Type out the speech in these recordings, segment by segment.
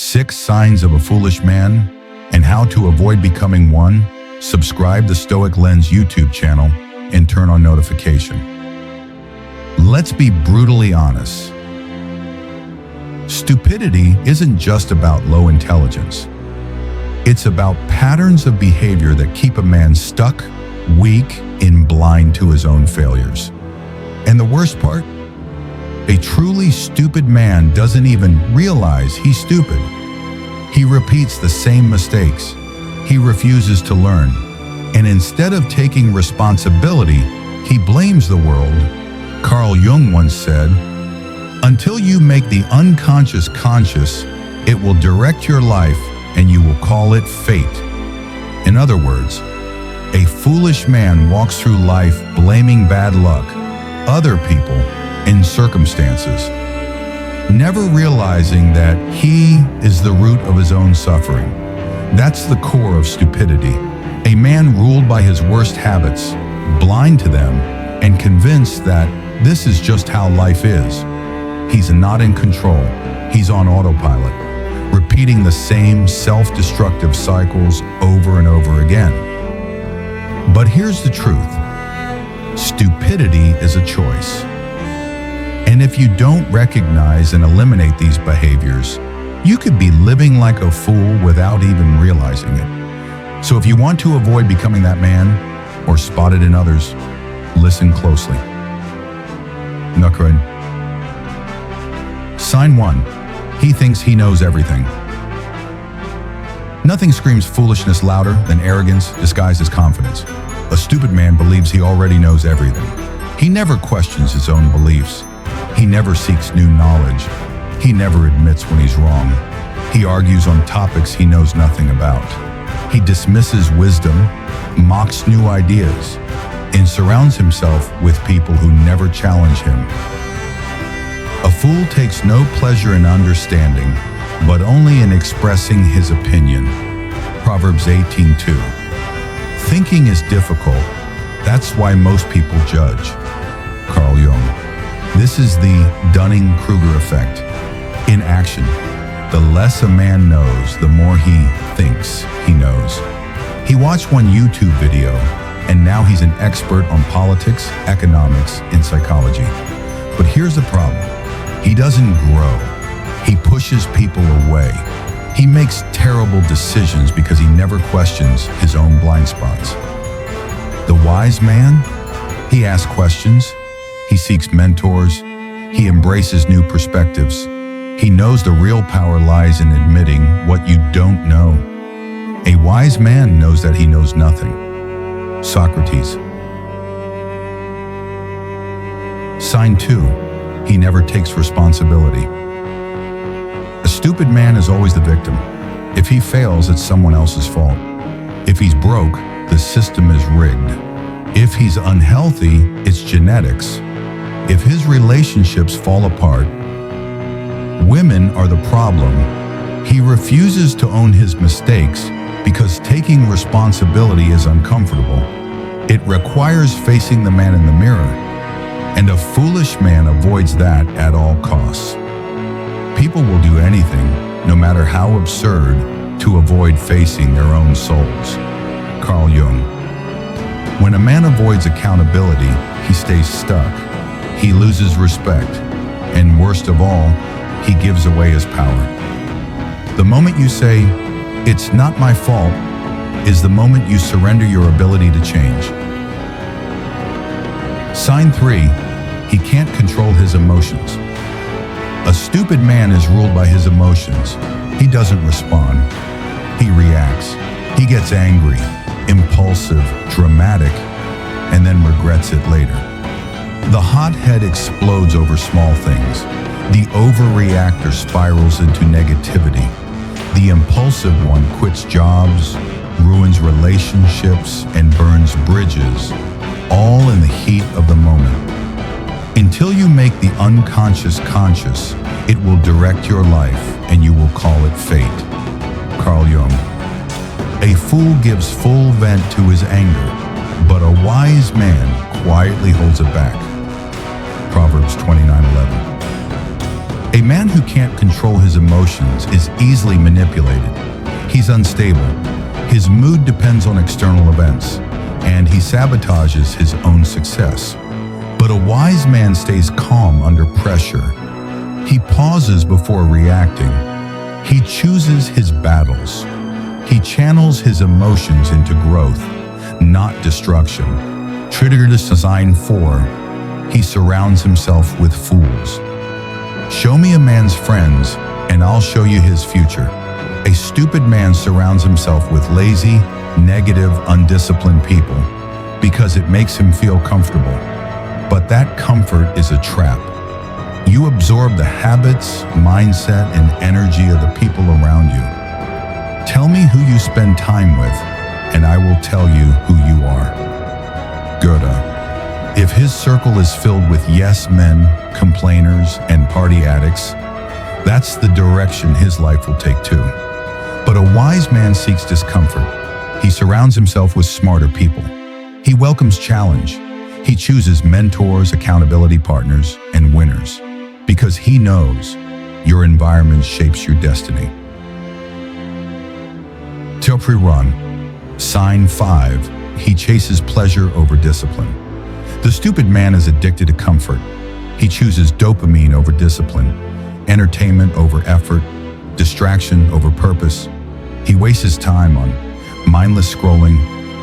6 Signs of a Foolish Man and How to Avoid Becoming One, subscribe to Stoic Lens YouTube channel and turn on notification. Let's be brutally honest. Stupidity isn't just about low intelligence. It's about patterns of behavior that keep a man stuck, weak, and blind to his own failures. And the worst part? A truly stupid man doesn't even realize he's stupid. He repeats the same mistakes. He refuses to learn. And instead of taking responsibility, he blames the world. Carl Jung once said, "Until you make the unconscious conscious, it will direct your life and you will call it fate." In other words, a foolish man walks through life blaming bad luck, other people, and circumstances, never realizing that he is the root of his own suffering. That's the core of stupidity. A man ruled by his worst habits, blind to them, and convinced that this is just how life is. He's not in control. He's on autopilot, repeating the same self-destructive cycles over and over again. But here's the truth. Stupidity is a choice. And if you don't recognize and eliminate these behaviors, you could be living like a fool without even realizing it. So if you want to avoid becoming that man, or spot it in others, listen closely. Mediocrity. Sign 1. He thinks he knows everything. Nothing screams foolishness louder than arrogance disguised as confidence. A stupid man believes he already knows everything. He never questions his own beliefs. He never seeks new knowledge. He never admits when he's wrong. He argues on topics he knows nothing about. He dismisses wisdom, mocks new ideas, and surrounds himself with people who never challenge him. A fool takes no pleasure in understanding, but only in expressing his opinion. Proverbs 18:2. Thinking is difficult. That's why most people judge. Carl Jung. This is the Dunning-Kruger effect. In action, the less a man knows, the more he thinks he knows. He watched one YouTube video, and now he's an expert on politics, economics, and psychology. But here's the problem. He doesn't grow. He pushes people away. He makes terrible decisions because he never questions his own blind spots. The wise man? He asks questions. He seeks mentors. He embraces new perspectives. He knows the real power lies in admitting what you don't know. A wise man knows that he knows nothing. Socrates. Sign 2. He never takes responsibility. A stupid man is always the victim. If he fails, it's someone else's fault. If he's broke, the system is rigged. If he's unhealthy, it's genetics. If his relationships fall apart, women are the problem. He refuses to own his mistakes because taking responsibility is uncomfortable. It requires facing the man in the mirror, and a foolish man avoids that at all costs. People will do anything, no matter how absurd, to avoid facing their own souls. Carl Jung. When a man avoids accountability, he stays stuck. He loses respect, and worst of all, he gives away his power. The moment you say, "It's not my fault," is the moment you surrender your ability to change. Sign 3. He can't control his emotions. A stupid man is ruled by his emotions. He doesn't respond. He reacts. He gets angry, impulsive, dramatic, and then regrets it later. The hothead explodes over small things. The overreactor spirals into negativity. The impulsive one quits jobs, ruins relationships, and burns bridges, all in the heat of the moment. Until you make the unconscious conscious, it will direct your life and you will call it fate. Carl Jung. A fool gives full vent to his anger, but a wise man quietly holds it back. Proverbs 29:11. A man who can't control his emotions is easily manipulated. He's unstable. His mood depends on external events, and he sabotages his own success. But a wise man stays calm under pressure. He pauses before reacting. He chooses his battles. He channels his emotions into growth, not destruction. Trigger design 4. He surrounds himself with fools. Show me a man's friends, and I'll show you his future. A stupid man surrounds himself with lazy, negative, undisciplined people because it makes him feel comfortable. But that comfort is a trap. You absorb the habits, mindset, and energy of the people around you. Tell me who you spend time with, and I will tell you who you are. Goethe. If his circle is filled with yes men, complainers, and party addicts, that's the direction his life will take too. But a wise man seeks discomfort. He surrounds himself with smarter people. He welcomes challenge. He chooses mentors, accountability partners, and winners because he knows your environment shapes your destiny. Run. Sign 5. He chases pleasure over discipline. The stupid man is addicted to comfort. He chooses dopamine over discipline, entertainment over effort, distraction over purpose. He wastes his time on mindless scrolling,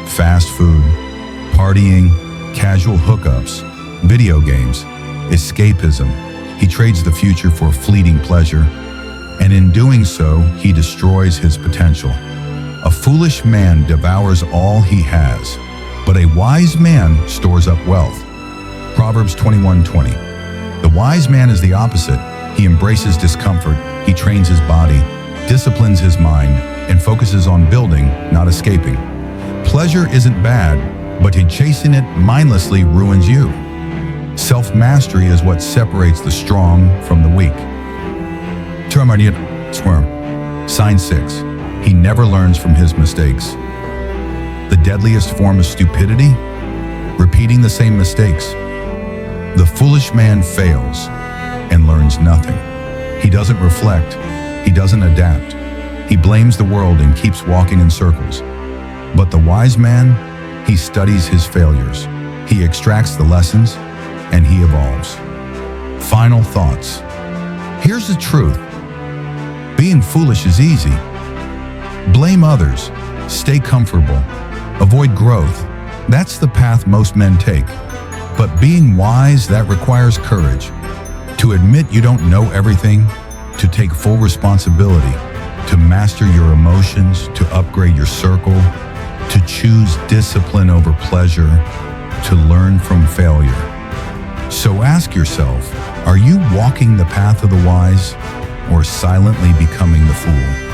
fast food, partying, casual hookups, video games, escapism. He trades the future for fleeting pleasure, and in doing so, he destroys his potential. A foolish man devours all he has, but a wise man stores up wealth. Proverbs 21:20. The wise man is the opposite. He embraces discomfort, he trains his body, disciplines his mind, and focuses on building, not escaping. Pleasure isn't bad, but chasing it mindlessly ruins you. Self-mastery is what separates the strong from the weak. Sign 6. He never learns from his mistakes. The deadliest form of stupidity? Repeating the same mistakes. The foolish man fails and learns nothing. He doesn't reflect. He doesn't adapt. He blames the world and keeps walking in circles. But the wise man, he studies his failures. He extracts the lessons and he evolves. Final thoughts. Here's the truth. Being foolish is easy. Blame others. Stay comfortable. Avoid growth. That's the path most men take. But being wise, that requires courage. To admit you don't know everything, to take full responsibility, to master your emotions, to upgrade your circle, to choose discipline over pleasure, to learn from failure. So ask yourself, are you walking the path of the wise or silently becoming the fool?